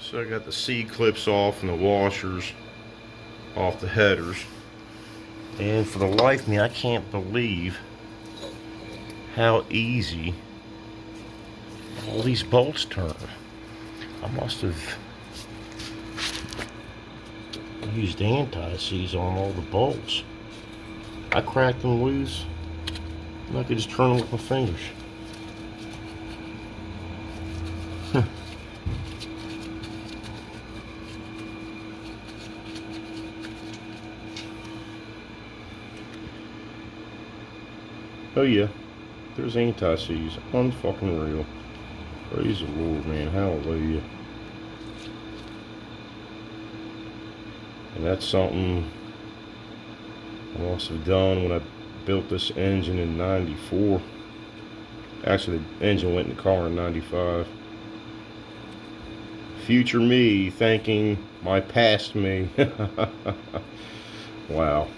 So I got the C-clips off and the washers off the headers. And for the life of me, I can't believe how easy all these bolts turn. I must have used anti-seize on all the bolts. I cracked them loose and I could just turn them with my fingers. Oh yeah, there's anti-seize. Unfucking real. Praise the Lord, man. Hallelujah. And that's something I must have done when I built this engine in 94. Actually, the engine went in the car in 95. Future me thanking my past me. Wow.